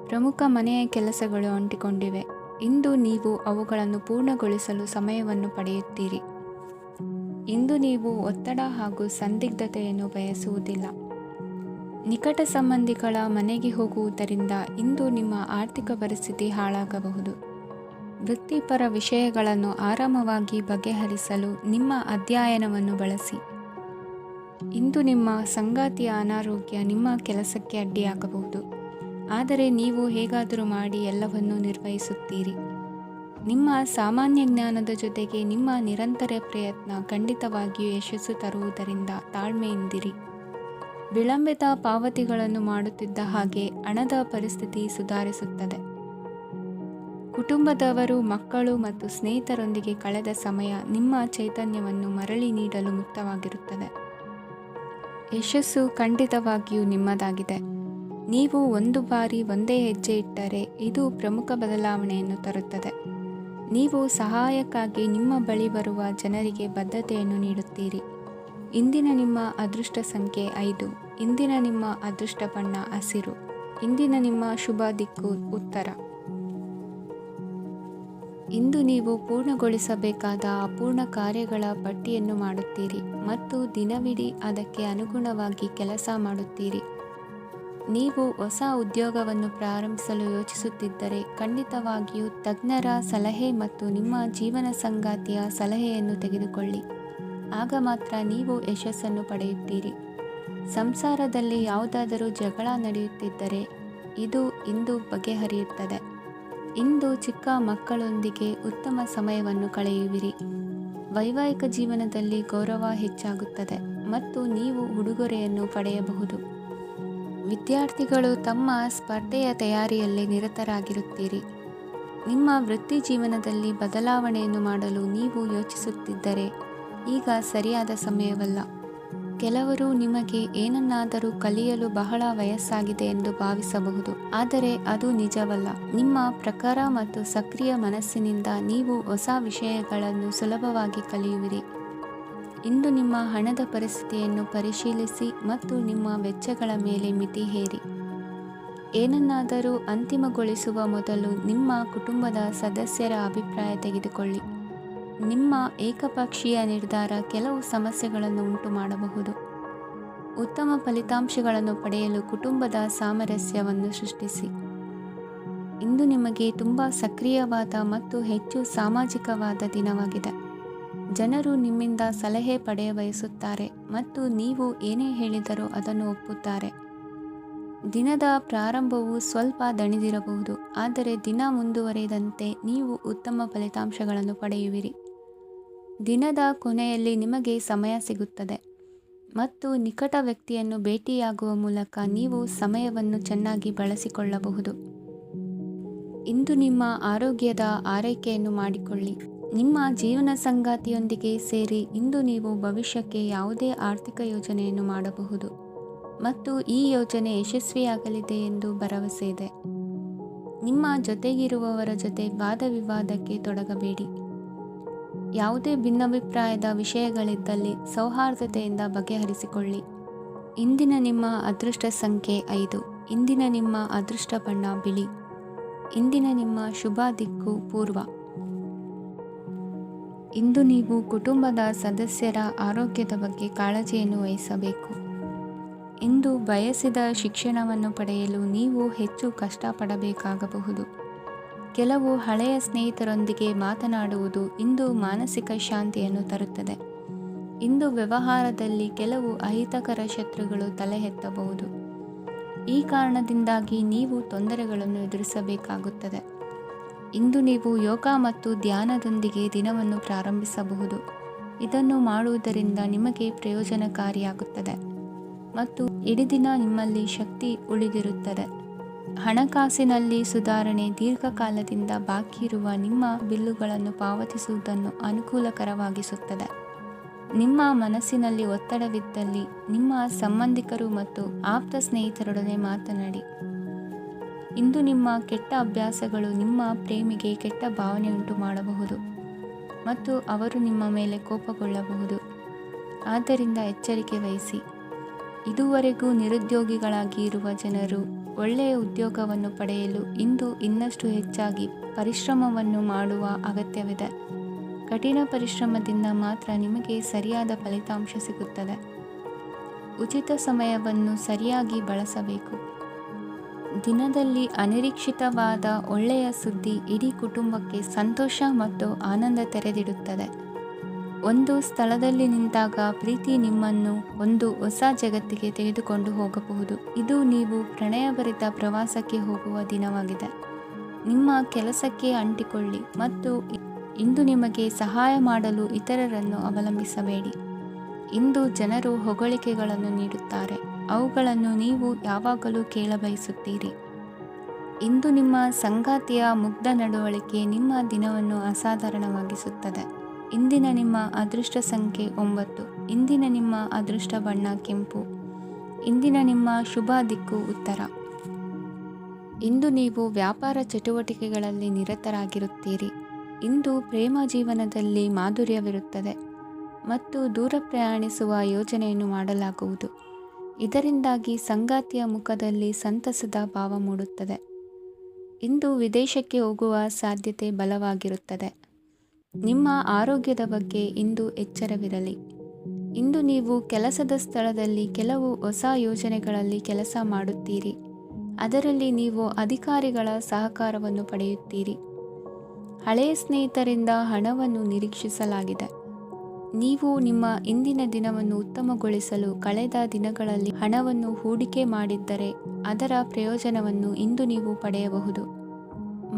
ಪ್ರಮುಖ ಮನೆಯ ಕೆಲಸಗಳು ಅಂಟಿಕೊಂಡಿವೆ. ಇಂದು ನೀವು ಅವುಗಳನ್ನು ಪೂರ್ಣಗೊಳಿಸಲು ಸಮಯವನ್ನು ಪಡೆಯುತ್ತೀರಿ. ಇಂದು ನೀವು ಒತ್ತಡ ಹಾಗೂ ಸಂದಿಗ್ಧತೆಯನ್ನು ಬಯಸುವುದಿಲ್ಲ. ನಿಕಟ ಸಂಬಂಧಿಗಳ ಮನೆಗೆ ಹೋಗುವುದರಿಂದ ಇಂದು ನಿಮ್ಮ ಆರ್ಥಿಕ ಪರಿಸ್ಥಿತಿ ಹಾಳಾಗಬಹುದು. ವೃತ್ತಿಪರ ವಿಷಯಗಳನ್ನು ಆರಾಮವಾಗಿ ಬಗೆಹರಿಸಲು ನಿಮ್ಮ ಅಧ್ಯಯನವನ್ನು ಬಳಸಿ. ಇಂದು ನಿಮ್ಮ ಸಂಗಾತಿಯ ಅನಾರೋಗ್ಯ ನಿಮ್ಮ ಕೆಲಸಕ್ಕೆ ಅಡ್ಡಿಯಾಗಬಹುದು, ಆದರೆ ನೀವು ಹೇಗಾದರೂ ಮಾಡಿ ಎಲ್ಲವನ್ನೂ ನಿರ್ವಹಿಸುತ್ತೀರಿ. ನಿಮ್ಮ ಸಾಮಾನ್ಯ ಜ್ಞಾನದ ಜೊತೆಗೆ ನಿಮ್ಮ ನಿರಂತರ ಪ್ರಯತ್ನ ಖಂಡಿತವಾಗಿಯೂ ಯಶಸ್ಸು ತರುವುದರಿಂದ ತಾಳ್ಮೆಯಿಂದಿರಿ. ವಿಳಂಬಿತ ಪಾವತಿಗಳನ್ನು ಮಾಡುತ್ತಿದ್ದ ಹಾಗೆ ಹಣದ ಪರಿಸ್ಥಿತಿ ಸುಧಾರಿಸುತ್ತದೆ. ಕುಟುಂಬದವರು, ಮಕ್ಕಳು ಮತ್ತು ಸ್ನೇಹಿತರೊಂದಿಗೆ ಕಳೆದ ಸಮಯ ನಿಮ್ಮ ಚೈತನ್ಯವನ್ನು ಮರಳಿ ನೀಡಲು ಮುಕ್ತವಾಗಿರುತ್ತದೆ. ಯಶಸ್ಸು ಖಂಡಿತವಾಗಿಯೂ ನಿಮ್ಮದಾಗಿದೆ. ನೀವು ಒಂದು ಬಾರಿ ಒಂದೇ ಹೆಜ್ಜೆ ಇಟ್ಟರೆ ಇದು ಪ್ರಮುಖ ಬದಲಾವಣೆಯನ್ನು ತರುತ್ತದೆ. ನೀವು ಸಹಾಯಕ್ಕಾಗಿ ನಿಮ್ಮ ಬಳಿ ಬರುವ ಜನರಿಗೆ ಬದ್ಧತೆಯನ್ನು ನೀಡುತ್ತೀರಿ. ಇಂದಿನ ನಿಮ್ಮ ಅದೃಷ್ಟ ಸಂಖ್ಯೆ 5. ಇಂದಿನ ನಿಮ್ಮ ಅದೃಷ್ಟ ಬಣ್ಣ ಹಸಿರು. ಇಂದಿನ ನಿಮ್ಮ ಶುಭ ದಿಕ್ಕು ಉತ್ತರ. ಇಂದು ನೀವು ಪೂರ್ಣಗೊಳಿಸಬೇಕಾದ ಅಪೂರ್ಣ ಕಾರ್ಯಗಳ ಪಟ್ಟಿಯನ್ನು ಮಾಡುತ್ತೀರಿ ಮತ್ತು ದಿನವಿಡೀ ಅದಕ್ಕೆ ಅನುಗುಣವಾಗಿ ಕೆಲಸ ಮಾಡುತ್ತೀರಿ. ನೀವು ಹೊಸ ಉದ್ಯೋಗವನ್ನು ಪ್ರಾರಂಭಿಸಲು ಯೋಚಿಸುತ್ತಿದ್ದರೆ ಖಂಡಿತವಾಗಿಯೂ ತಜ್ಞರ ಸಲಹೆ ಮತ್ತು ನಿಮ್ಮ ಜೀವನ ಸಂಗಾತಿಯ ಸಲಹೆಯನ್ನು ತೆಗೆದುಕೊಳ್ಳಿ. ಆಗ ಮಾತ್ರ ನೀವು ಯಶಸ್ಸನ್ನು ಪಡೆಯುತ್ತೀರಿ. ಸಂಸಾರದಲ್ಲಿ ಯಾವುದಾದರೂ ಜಗಳ ನಡೆಯುತ್ತಿದ್ದರೆ ಇದು ಇಂದು ಬಗೆಹರಿಯುತ್ತದೆ. ಇಂದು ಚಿಕ್ಕ ಮಕ್ಕಳೊಂದಿಗೆ ಉತ್ತಮ ಸಮಯವನ್ನು ಕಳೆಯುವಿರಿ. ವೈವಾಹಿಕ ಜೀವನದಲ್ಲಿ ಗೌರವ ಹೆಚ್ಚಾಗುತ್ತದೆ ಮತ್ತು ನೀವು ಉಡುಗೊರೆಯನ್ನು ಪಡೆಯಬಹುದು. ವಿದ್ಯಾರ್ಥಿಗಳು ತಮ್ಮ ಸ್ಪರ್ಧೆಯ ತಯಾರಿಯಲ್ಲಿ ನಿರತರಾಗಿರುತ್ತೀರಿ. ನಿಮ್ಮ ವೃತ್ತಿ ಜೀವನದಲ್ಲಿ ಬದಲಾವಣೆಯನ್ನು ಮಾಡಲು ನೀವು ಯೋಚಿಸುತ್ತಿದ್ದರೆ ಈಗ ಸರಿಯಾದ ಸಮಯವಲ್ಲ. ಕೆಲವರು ನಿಮಗೆ ಏನನ್ನಾದರೂ ಕಲಿಯಲು ಬಹಳ ವಯಸ್ಸಾಗಿದೆ ಎಂದು ಭಾವಿಸಬಹುದು, ಆದರೆ ಅದು ನಿಜವಲ್ಲ. ನಿಮ್ಮ ಪ್ರಖರ ಮತ್ತು ಸಕ್ರಿಯ ಮನಸ್ಸಿನಿಂದ ನೀವು ಹೊಸ ವಿಷಯಗಳನ್ನು ಸುಲಭವಾಗಿ ಕಲಿಯುವಿರಿ. ಇಂದು ನಿಮ್ಮ ಹಣದ ಪರಿಸ್ಥಿತಿಯನ್ನು ಪರಿಶೀಲಿಸಿ ಮತ್ತು ನಿಮ್ಮ ವೆಚ್ಚಗಳ ಮೇಲೆ ಮಿತಿ ಹೇರಿ. ಏನನ್ನಾದರೂ ಅಂತಿಮಗೊಳಿಸುವ ಮೊದಲು ನಿಮ್ಮ ಕುಟುಂಬದ ಸದಸ್ಯರ ಅಭಿಪ್ರಾಯ ತೆಗೆದುಕೊಳ್ಳಿ. ನಿಮ್ಮ ಏಕಪಕ್ಷೀಯ ನಿರ್ಧಾರ ಕೆಲವು ಸಮಸ್ಯೆಗಳನ್ನು ಉಂಟು ಮಾಡಬಹುದು. ಉತ್ತಮ ಫಲಿತಾಂಶಗಳನ್ನು ಪಡೆಯಲು ಕುಟುಂಬದ ಸಾಮರಸ್ಯವನ್ನು ಸೃಷ್ಟಿಸಿ. ಇಂದು ನಿಮಗೆ ತುಂಬ ಸಕ್ರಿಯವಾದ ಮತ್ತು ಹೆಚ್ಚು ಸಾಮಾಜಿಕವಾದ ದಿನವಾಗಿದೆ. ಜನರು ನಿಮ್ಮಿಂದ ಸಲಹೆ ಪಡೆಯ ಬಯಸುತ್ತಾರೆ ಮತ್ತು ನೀವು ಏನೇ ಹೇಳಿದರೂ ಅದನ್ನು ಒಪ್ಪುತ್ತಾರೆ. ದಿನದ ಪ್ರಾರಂಭವು ಸ್ವಲ್ಪ ದಣಿದಿರಬಹುದು, ಆದರೆ ದಿನ ಮುಂದುವರಿದಂತೆ ನೀವು ಉತ್ತಮ ಫಲಿತಾಂಶಗಳನ್ನು ಪಡೆಯುವಿರಿ. ದಿನದ ಕೊನೆಯಲ್ಲಿ ನಿಮಗೆ ಸಮಯ ಸಿಗುತ್ತದೆ ಮತ್ತು ನಿಕಟ ವ್ಯಕ್ತಿಯನ್ನು ಭೇಟಿಯಾಗುವ ಮೂಲಕ ನೀವು ಸಮಯವನ್ನು ಚೆನ್ನಾಗಿ ಬಳಸಿಕೊಳ್ಳಬಹುದು. ಇಂದು ನಿಮ್ಮ ಆರೋಗ್ಯದ ಆರೈಕೆಯನ್ನು ಮಾಡಿಕೊಳ್ಳಿ. ನಿಮ್ಮ ಜೀವನ ಸಂಗಾತಿಯೊಂದಿಗೆ ಸೇರಿ ಇಂದು ನೀವು ಭವಿಷ್ಯಕ್ಕೆ ಯಾವುದೇ ಆರ್ಥಿಕ ಯೋಜನೆಯನ್ನು ಮಾಡಬಹುದು ಮತ್ತು ಈ ಯೋಜನೆ ಯಶಸ್ವಿಯಾಗಲಿದೆ ಎಂದು ಭರವಸೆ ಇದೆ. ನಿಮ್ಮ ಜೊತೆಗಿರುವವರ ಜೊತೆ ವಾದ ವಿವಾದಕ್ಕೆ ತೊಡಗಬೇಡಿ. ಯಾವುದೇ ಭಿನ್ನಾಭಿಪ್ರಾಯದ ವಿಷಯಗಳಿದ್ದಲ್ಲಿ ಸೌಹಾರ್ದತೆಯಿಂದ ಬಗೆಹರಿಸಿಕೊಳ್ಳಿ. ಇಂದಿನ ನಿಮ್ಮ ಅದೃಷ್ಟ ಸಂಖ್ಯೆ 5. ಇಂದಿನ ನಿಮ್ಮ ಅದೃಷ್ಟ ಬಣ್ಣ ಬಿಳಿ. ಇಂದಿನ ನಿಮ್ಮ ಶುಭ ದಿಕ್ಕು ಪೂರ್ವ. ಇಂದು ನೀವು ಕುಟುಂಬದ ಸದಸ್ಯರ ಆರೋಗ್ಯದ ಬಗ್ಗೆ ಕಾಳಜಿಯನ್ನು ವಹಿಸಬೇಕು. ಇಂದು ಬಯಸಿದ ಶಿಕ್ಷಣವನ್ನು ಪಡೆಯಲು ನೀವು ಹೆಚ್ಚು ಕಷ್ಟಪಡಬೇಕಾಗಬಹುದು. ಕೆಲವು ಹಳೆಯ ಸ್ನೇಹಿತರೊಂದಿಗೆ ಮಾತನಾಡುವುದು ಇಂದು ಮಾನಸಿಕ ಶಾಂತಿಯನ್ನು ತರುತ್ತದೆ. ಇಂದು ವ್ಯವಹಾರದಲ್ಲಿ ಕೆಲವು ಅಹಿತಕರ ಶತ್ರುಗಳು ತಲೆ ಎತ್ತಬಹುದು. ಈ ಕಾರಣದಿಂದಾಗಿ ನೀವು ತೊಂದರೆಗಳನ್ನು ಎದುರಿಸಬೇಕಾಗುತ್ತದೆ. ಇಂದು ನೀವು ಯೋಗ ಮತ್ತು ಧ್ಯಾನದೊಂದಿಗೆ ದಿನವನ್ನು ಪ್ರಾರಂಭಿಸಬಹುದು. ಇದನ್ನು ಮಾಡುವುದರಿಂದ ನಿಮಗೆ ಪ್ರಯೋಜನಕಾರಿಯಾಗುತ್ತದೆ ಮತ್ತು ಇಡೀ ದಿನ ನಿಮ್ಮಲ್ಲಿ ಶಕ್ತಿ ಉಳಿದಿರುತ್ತದೆ. ಹಣಕಾಸಿನಲ್ಲಿ ಸುಧಾರಣೆ ದೀರ್ಘಕಾಲದಿಂದ ಬಾಕಿ ಇರುವ ನಿಮ್ಮ ಬಿಲ್ಲುಗಳನ್ನು ಪಾವತಿಸುವುದನ್ನು ಅನುಕೂಲಕರವಾಗಿಸುತ್ತದೆ. ನಿಮ್ಮ ಮನಸ್ಸಿನಲ್ಲಿ ಒತ್ತಡವಿದ್ದಲ್ಲಿ ನಿಮ್ಮ ಸಂಬಂಧಿಕರು ಮತ್ತು ಆಪ್ತ ಸ್ನೇಹಿತರೊಡನೆ ಮಾತನಾಡಿ. ಇಂದು ನಿಮ್ಮ ಕೆಟ್ಟ ಅಭ್ಯಾಸಗಳು ನಿಮ್ಮ ಪ್ರೇಮಿಗೆ ಕೆಟ್ಟ ಭಾವನೆಯುಂಟು ಮಾಡಬಹುದು ಮತ್ತು ಅವರು ನಿಮ್ಮ ಮೇಲೆ ಕೋಪಗೊಳ್ಳಬಹುದು. ಆದ್ದರಿಂದ ಎಚ್ಚರಿಕೆ ವಹಿಸಿ. ಇದುವರೆಗೂ ನಿರುದ್ಯೋಗಿಗಳಾಗಿ ಇರುವ ಜನರು ಒಳ್ಳೆಯ ಉದ್ಯೋಗವನ್ನು ಪಡೆಯಲು ಇಂದು ಇನ್ನಷ್ಟು ಹೆಚ್ಚಾಗಿ ಪರಿಶ್ರಮವನ್ನು ಮಾಡುವ ಅಗತ್ಯವಿದೆ. ಕಠಿಣ ಪರಿಶ್ರಮದಿಂದ ಮಾತ್ರ ನಿಮಗೆ ಸರಿಯಾದ ಫಲಿತಾಂಶ ಸಿಗುತ್ತದೆ. ಉಚಿತ ಸಮಯವನ್ನು ಸರಿಯಾಗಿ ಬಳಸಬೇಕು. ದಿನದಲ್ಲಿ ಅನಿರೀಕ್ಷಿತವಾದ ಒಳ್ಳೆಯ ಸುದ್ದಿ ಇಡೀ ಕುಟುಂಬಕ್ಕೆ ಸಂತೋಷ ಮತ್ತು ಆನಂದ ತೆರೆದಿಡುತ್ತದೆ. ಒಂದು ಸ್ಥಳದಲ್ಲಿ ನಿಂತಾಗ ಪ್ರೀತಿ ನಿಮ್ಮನ್ನು ಒಂದು ಹೊಸ ಜಗತ್ತಿಗೆ ತೆಗೆದುಕೊಂಡು ಹೋಗಬಹುದು. ಇದು ನೀವು ಪ್ರಣಯಭರಿತ ಪ್ರವಾಸಕ್ಕೆ ಹೋಗುವ ದಿನವಾಗಿದೆ. ನಿಮ್ಮ ಕೆಲಸಕ್ಕೆ ಅಂಟಿಕೊಳ್ಳಿ ಮತ್ತು ಇಂದು ನಿಮಗೆ ಸಹಾಯ ಮಾಡಲು ಇತರರನ್ನು ಅವಲಂಬಿಸಬೇಡಿ. ಇಂದು ಜನರು ಹೊಗಳಿಕೆಗಳನ್ನು ನೀಡುತ್ತಾರೆ, ಅವುಗಳನ್ನು ನೀವು ಯಾವಾಗಲೂ ಕೇಳಬಯಸುತ್ತೀರಿ. ಇಂದು ನಿಮ್ಮ ಸಂಗಾತಿಯ ಮುಗ್ಧ ನಡವಳಿಕೆ ನಿಮ್ಮ ದಿನವನ್ನು ಅಸಾಧಾರಣವಾಗಿಸುತ್ತದೆ. ಇಂದಿನ ನಿಮ್ಮ ಅದೃಷ್ಟ ಸಂಖ್ಯೆ 9. ಇಂದಿನ ನಿಮ್ಮ ಅದೃಷ್ಟ ಬಣ್ಣ ಕೆಂಪು. ಇಂದಿನ ನಿಮ್ಮ ಶುಭ ದಿಕ್ಕು ಉತ್ತರ. ಇಂದು ನೀವು ವ್ಯಾಪಾರ ಚಟುವಟಿಕೆಗಳಲ್ಲಿ ನಿರತರಾಗಿರುತ್ತೀರಿ. ಇಂದು ಪ್ರೇಮ ಜೀವನದಲ್ಲಿ ಮಾಧುರ್ಯವಿರುತ್ತದೆ ಮತ್ತು ದೂರ ಪ್ರಯಾಣಿಸುವ ಯೋಜನೆಯನ್ನು ಮಾಡಲಾಗುವುದು. ಇದರಿಂದಾಗಿ ಸಂಗಾತಿಯ ಮುಖದಲ್ಲಿ ಸಂತಸದ ಭಾವ ಮೂಡುತ್ತದೆ. ಇಂದು ವಿದೇಶಕ್ಕೆ ಹೋಗುವ ಸಾಧ್ಯತೆ ಬಲವಾಗಿರುತ್ತದೆ. ನಿಮ್ಮ ಆರೋಗ್ಯದ ಬಗ್ಗೆ ಇಂದು ಎಚ್ಚರವಿರಲಿ. ಇಂದು ನೀವು ಕೆಲಸದ ಸ್ಥಳದಲ್ಲಿ ಕೆಲವು ಹೊಸ ಯೋಜನೆಗಳಲ್ಲಿ ಕೆಲಸ ಮಾಡುತ್ತೀರಿ. ಅದರಲ್ಲಿ ನೀವು ಅಧಿಕಾರಿಗಳ ಸಹಕಾರವನ್ನು ಪಡೆಯುತ್ತೀರಿ. ಹಳೆಯ ಸ್ನೇಹಿತರಿಂದ ಹಣವನ್ನು ನಿರೀಕ್ಷಿಸಲಾಗಿದೆ. ನೀವು ನಿಮ್ಮ ಇಂದಿನ ದಿನವನ್ನು ಉತ್ತಮಗೊಳಿಸಲು ಕಳೆದ ದಿನಗಳಲ್ಲಿ ಹಣವನ್ನು ಹೂಡಿಕೆ ಮಾಡಿದ್ದರೆ ಅದರ ಪ್ರಯೋಜನವನ್ನು ಇಂದು ನೀವು ಪಡೆಯಬಹುದು.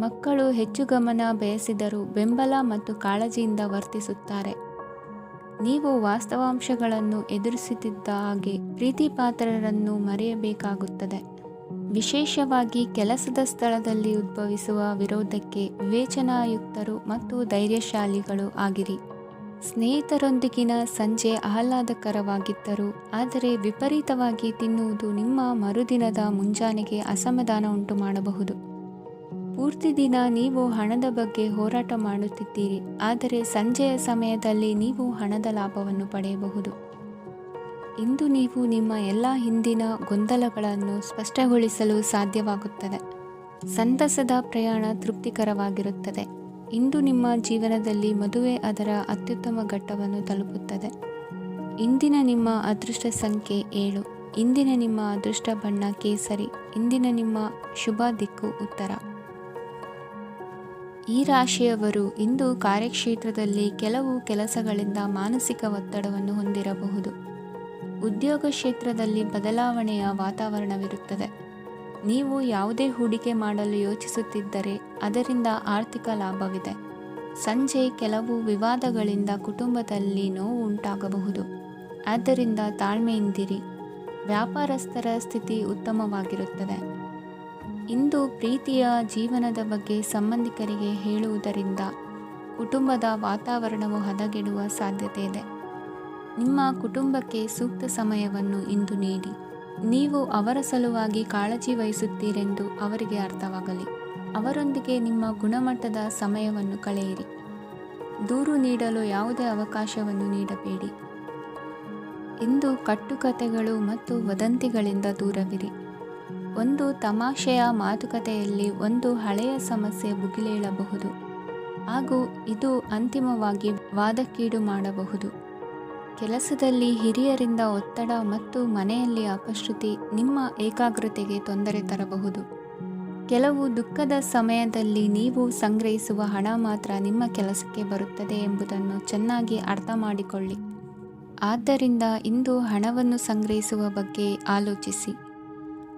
ಮಕ್ಕಳು ಹೆಚ್ಚು ಗಮನ ಬಯಸಿದರೂ ಬೆಂಬಲ ಮತ್ತು ಕಾಳಜಿಯಿಂದ ವರ್ತಿಸುತ್ತಾರೆ. ನೀವು ವಾಸ್ತವಾಂಶಗಳನ್ನು ಎದುರಿಸುತ್ತಿದ್ದ ಹಾಗೆ ಪ್ರೀತಿಪಾತ್ರರನ್ನು ಮರೆಯಬೇಕಾಗುತ್ತದೆ. ವಿಶೇಷವಾಗಿ ಕೆಲಸದ ಸ್ಥಳದಲ್ಲಿ ಉದ್ಭವಿಸುವ ವಿರೋಧಕ್ಕೆ ವಿವೇಚನಾಯುಕ್ತರು ಮತ್ತು ಧೈರ್ಯಶಾಲಿಗಳು ಆಗಿರಿ. ಸ್ನೇಹಿತರೊಂದಿಗಿನ ಸಂಜೆ ಆಹ್ಲಾದಕರವಾಗಿದ್ದರೂ ಆದರೆ ವಿಪರೀತವಾಗಿ ತಿನ್ನುವುದು ನಿಮ್ಮ ಮರುದಿನದ ಮುಂಜಾನೆಗೆ ಅಸಮಾಧಾನ ಉಂಟು ಮಾಡಬಹುದು. ಪೂರ್ತಿ ದಿನ ನೀವು ಹಣದ ಬಗ್ಗೆ ಹೋರಾಟ ಮಾಡುತ್ತಿದ್ದೀರಿ, ಆದರೆ ಸಂಜೆಯ ಸಮಯದಲ್ಲಿ ನೀವು ಹಣದ ಲಾಭವನ್ನು ಪಡೆಯಬಹುದು. ಇಂದು ನೀವು ನಿಮ್ಮ ಎಲ್ಲ ಹಿಂದಿನ ಗೊಂದಲಗಳನ್ನು ಸ್ಪಷ್ಟಗೊಳಿಸಲು ಸಾಧ್ಯವಾಗುತ್ತದೆ. ಸಂತಸದ ಪ್ರಯಾಣ ತೃಪ್ತಿಕರವಾಗಿರುತ್ತದೆ. ಇಂದು ನಿಮ್ಮ ಜೀವನದಲ್ಲಿ ಮದುವೆ ಅದರ ಅತ್ಯುತ್ತಮ ಘಟ್ಟವನ್ನು ತಲುಪುತ್ತದೆ. ಇಂದಿನ ನಿಮ್ಮ ಅದೃಷ್ಟ ಸಂಖ್ಯೆ 7. ಇಂದಿನ ನಿಮ್ಮ ಅದೃಷ್ಟ ಬಣ್ಣ ಕೇಸರಿ. ಇಂದಿನ ನಿಮ್ಮ ಶುಭ ದಿಕ್ಕು ಉತ್ತರ. ಈ ರಾಶಿಯವರು ಇಂದು ಕಾರ್ಯಕ್ಷೇತ್ರದಲ್ಲಿ ಕೆಲವು ಕೆಲಸಗಳಿಂದ ಮಾನಸಿಕ ಒತ್ತಡವನ್ನು ಹೊಂದಿರಬಹುದು. ಉದ್ಯೋಗ ಕ್ಷೇತ್ರದಲ್ಲಿ ಬದಲಾವಣೆಯ ವಾತಾವರಣವಿರುತ್ತದೆ. ನೀವು ಯಾವುದೇ ಹೂಡಿಕೆ ಮಾಡಲು ಯೋಚಿಸುತ್ತಿದ್ದರೆ ಅದರಿಂದ ಆರ್ಥಿಕ ಲಾಭವಿದೆ. ಸಂಜೆ ಕೆಲವು ವಿವಾದಗಳಿಂದ ಕುಟುಂಬದಲ್ಲಿ ನೋವು ಉಂಟಾಗಬಹುದು. ಆದ್ದರಿಂದ ತಾಳ್ಮೆಯಿಂದಿರಿ. ವ್ಯಾಪಾರಸ್ಥರ ಸ್ಥಿತಿ ಉತ್ತಮವಾಗಿರುತ್ತದೆ. ಇಂದು ಪ್ರೀತಿಯ ಜೀವನದ ಬಗ್ಗೆ ಸಂಬಂಧಿಕರಿಗೆ ಹೇಳುವುದರಿಂದ ಕುಟುಂಬದ ವಾತಾವರಣವು ಹದಗೆಡುವ ಸಾಧ್ಯತೆ ಇದೆ. ನಿಮ್ಮ ಕುಟುಂಬಕ್ಕೆ ಸೂಕ್ತ ಸಮಯವನ್ನು ಇಂದು ನೀಡಿ. ನೀವು ಅವರ ಸಲುವಾಗಿ ಕಾಳಜಿ ವಹಿಸುತ್ತೀರೆಂದು ಅವರಿಗೆ ಅರ್ಥವಾಗಲಿ. ಅವರೊಂದಿಗೆ ನಿಮ್ಮ ಗುಣಮಟ್ಟದ ಸಮಯವನ್ನು ಕಳೆಯಿರಿ. ದೂರು ನೀಡಲು ಯಾವುದೇ ಅವಕಾಶವನ್ನು ನೀಡಬೇಡಿ. ಇಂದು ಕಟ್ಟುಕತೆಗಳು ಮತ್ತು ವದಂತಿಗಳಿಂದ ದೂರವಿರಿ. ಒಂದು ತಮಾಷೆಯ ಮಾತುಕತೆಯಲ್ಲಿ ಒಂದು ಹಳೆಯ ಸಮಸ್ಯೆ ಭುಗಿಲೇಳಬಹುದು ಹಾಗೂ ಇದು ಅಂತಿಮವಾಗಿ ವಾದಕ್ಕೀಡು ಮಾಡಬಹುದು. ಕೆಲಸದಲ್ಲಿ ಹಿರಿಯರಿಂದ ಒತ್ತಡ ಮತ್ತು ಮನೆಯಲ್ಲಿ ಅಪಶ್ರುತಿ ನಿಮ್ಮ ಏಕಾಗ್ರತೆಗೆ ತೊಂದರೆ ತರಬಹುದು. ಕೆಲವು ದುಃಖದ ಸಮಯದಲ್ಲಿ ನೀವು ಸಂಗ್ರಹಿಸುವ ಹಣ ಮಾತ್ರ ನಿಮ್ಮ ಕೆಲಸಕ್ಕೆ ಬರುತ್ತದೆ ಎಂಬುದನ್ನು ಚೆನ್ನಾಗಿ ಅರ್ಥ ಮಾಡಿಕೊಳ್ಳಿ. ಆದ್ದರಿಂದ ಇಂದು ಹಣವನ್ನು ಸಂಗ್ರಹಿಸುವ ಬಗ್ಗೆ ಆಲೋಚಿಸಿ.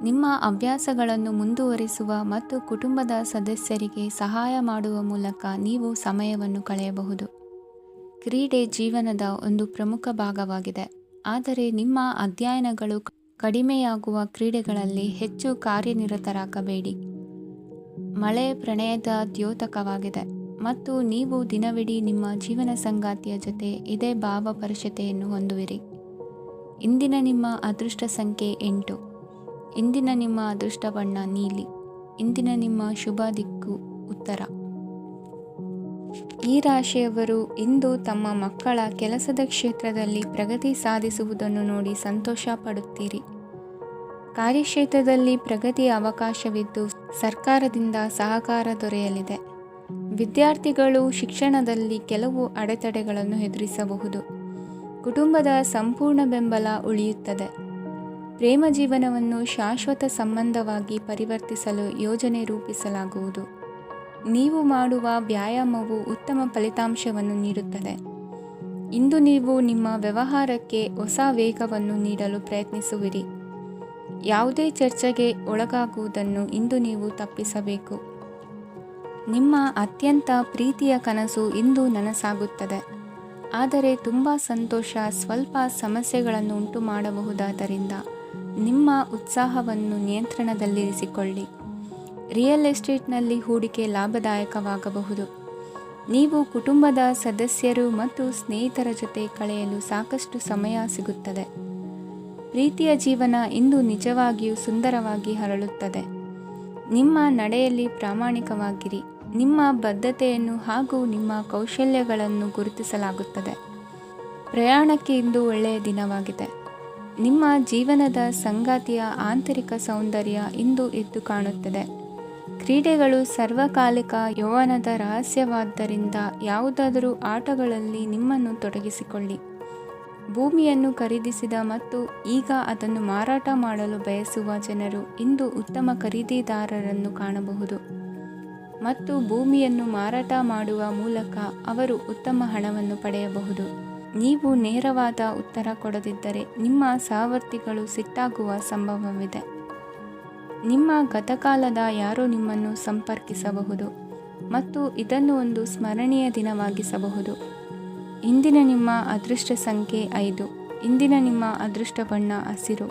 ನಿಮ್ಮ ಹವ್ಯಾಸಗಳನ್ನು ಮುಂದುವರಿಸುವ ಮತ್ತು ಕುಟುಂಬದ ಸದಸ್ಯರಿಗೆ ಸಹಾಯ ಮಾಡುವ ಮೂಲಕ ನೀವು ಸಮಯವನ್ನು ಕಳೆಯಬಹುದು. ಕ್ರೀಡೆ ಜೀವನದ ಒಂದು ಪ್ರಮುಖ ಭಾಗವಾಗಿದೆ, ಆದರೆ ನಿಮ್ಮ ಅಧ್ಯಯನಗಳು ಕಡಿಮೆಯಾಗುವ ಕ್ರೀಡೆಗಳಲ್ಲಿ ಹೆಚ್ಚು ಕಾರ್ಯನಿರತರಾಗಬೇಡಿ. ಮಳೆ ಪ್ರಣಯದ ದ್ಯೋತಕವಾಗಿದೆ ಮತ್ತು ನೀವು ದಿನವಿಡೀ ನಿಮ್ಮ ಜೀವನ ಸಂಗಾತಿಯ ಜೊತೆ ಇದೇ ಭಾವಪರಿಷತೆಯನ್ನು ಹೊಂದುವಿರಿ. ಇಂದಿನ ನಿಮ್ಮ ಅದೃಷ್ಟ ಸಂಖ್ಯೆ 8. ಇಂದಿನ ನಿಮ್ಮ ಅದೃಷ್ಟ ಬಣ್ಣ ನೀಲಿ. ಇಂದಿನ ನಿಮ್ಮ ಶುಭ ದಿಕ್ಕು ಉತ್ತರ. ಈ ರಾಶಿಯವರು ಇಂದು ತಮ್ಮ ಮಕ್ಕಳ ಕೆಲಸದ ಕ್ಷೇತ್ರದಲ್ಲಿ ಪ್ರಗತಿ ಸಾಧಿಸುವುದನ್ನು ನೋಡಿ ಸಂತೋಷ ಪಡುತ್ತೀರಿ. ಕಾರ್ಯಕ್ಷೇತ್ರದಲ್ಲಿ ಪ್ರಗತಿಯ ಅವಕಾಶವಿದ್ದು ಸರ್ಕಾರದಿಂದ ಸಹಕಾರ ದೊರೆಯಲಿದೆ. ವಿದ್ಯಾರ್ಥಿಗಳು ಶಿಕ್ಷಣದಲ್ಲಿ ಕೆಲವು ಅಡೆತಡೆಗಳನ್ನು ಎದುರಿಸಬಹುದು. ಕುಟುಂಬದ ಸಂಪೂರ್ಣ ಬೆಂಬಲ ಉಳಿಯುತ್ತದೆ. ಪ್ರೇಮ ಜೀವನವನ್ನು ಶಾಶ್ವತ ಸಂಬಂಧವಾಗಿ ಪರಿವರ್ತಿಸಲು ಯೋಜನೆ ರೂಪಿಸಲಾಗುವುದು. ನೀವು ಮಾಡುವ ವ್ಯಾಯಾಮವು ಉತ್ತಮ ಫಲಿತಾಂಶವನ್ನು ನೀಡುತ್ತದೆ. ಇಂದು ನೀವು ನಿಮ್ಮ ವ್ಯವಹಾರಕ್ಕೆ ಹೊಸ ವೇಗವನ್ನು ನೀಡಲು ಪ್ರಯತ್ನಿಸುವಿರಿ. ಯಾವುದೇ ಚರ್ಚೆಗೆ ಒಳಗಾಗುವುದನ್ನು ಇಂದು ನೀವು ತಪ್ಪಿಸಬೇಕು. ನಿಮ್ಮ ಅತ್ಯಂತ ಪ್ರೀತಿಯ ಕನಸು ಇಂದು ನನಸಾಗುತ್ತದೆ. ಆದರೆ ತುಂಬ ಸಂತೋಷ ಸ್ವಲ್ಪ ಸಮಸ್ಯೆಗಳನ್ನು ಉಂಟು ಮಾಡಬಹುದಾದ್ದರಿಂದ ನಿಮ್ಮ ಉತ್ಸಾಹವನ್ನು ನಿಯಂತ್ರಣದಲ್ಲಿರಿಸಿಕೊಳ್ಳಿ. ರಿಯಲ್ ಎಸ್ಟೇಟ್ನಲ್ಲಿ ಹೂಡಿಕೆ ಲಾಭದಾಯಕವಾಗಬಹುದು. ನೀವು ಕುಟುಂಬದ ಸದಸ್ಯರು ಮತ್ತು ಸ್ನೇಹಿತರ ಜೊತೆ ಕಳೆಯಲು ಸಾಕಷ್ಟು ಸಮಯ ಸಿಗುತ್ತದೆ. ಪ್ರೀತಿಯ ಜೀವನ ಇಂದು ನಿಜವಾಗಿಯೂ ಸುಂದರವಾಗಿ ಹರಳುತ್ತದೆ. ನಿಮ್ಮ ನಡೆಯಲ್ಲಿ ಪ್ರಾಮಾಣಿಕವಾಗಿರಿ. ನಿಮ್ಮ ಬದ್ಧತೆಯನ್ನು ಹಾಗೂ ನಿಮ್ಮ ಕೌಶಲ್ಯಗಳನ್ನು ಗುರುತಿಸಲಾಗುತ್ತದೆ. ಪ್ರಯಾಣಕ್ಕೆ ಇಂದು ಒಳ್ಳೆಯ ದಿನವಾಗಿದೆ. ನಿಮ್ಮ ಜೀವನದ ಸಂಗಾತಿಯ ಆಂತರಿಕ ಸೌಂದರ್ಯ ಇಂದು ಎದ್ದು ಕಾಣುತ್ತದೆ. ಕ್ರೀಡೆಗಳು ಸರ್ವಕಾಲಿಕ ಯೌವನದ ರಹಸ್ಯವಾದ್ದರಿಂದ ಯಾವುದಾದರೂ ಆಟಗಳಲ್ಲಿ ನಿಮ್ಮನ್ನು ತೊಡಗಿಸಿಕೊಳ್ಳಿ. ಭೂಮಿಯನ್ನು ಖರೀದಿಸಿದ ಮತ್ತು ಈಗ ಅದನ್ನು ಮಾರಾಟ ಮಾಡಲು ಬಯಸುವ ಜನರು ಇಂದು ಉತ್ತಮ ಖರೀದಿದಾರರನ್ನು ಕಾಣಬಹುದು ಮತ್ತು ಭೂಮಿಯನ್ನು ಮಾರಾಟ ಮಾಡುವ ಮೂಲಕ ಅವರು ಉತ್ತಮ ಹಣವನ್ನು ಪಡೆಯಬಹುದು. ನೀವು ನೇರವಾದ ಉತ್ತರ ಕೊಡದಿದ್ದರೆ ನಿಮ್ಮ ಸಹವರ್ತಿಗಳು ಸಿಟ್ಟಾಗುವ ಸಂಭವವಿದೆ. ನಿಮ್ಮ ಗತಕಾಲದ ಯಾರೋ ನಿಮ್ಮನ್ನು ಸಂಪರ್ಕಿಸಬಹುದು ಮತ್ತು ಇದನ್ನು ಒಂದು ಸ್ಮರಣೀಯ ದಿನವಾಗಿಸಬಹುದು. ಇಂದಿನ ನಿಮ್ಮ ಅದೃಷ್ಟ ಸಂಖ್ಯೆ 5. ಇಂದಿನ ನಿಮ್ಮ ಅದೃಷ್ಟ ಬಣ್ಣ ಹಸಿರು.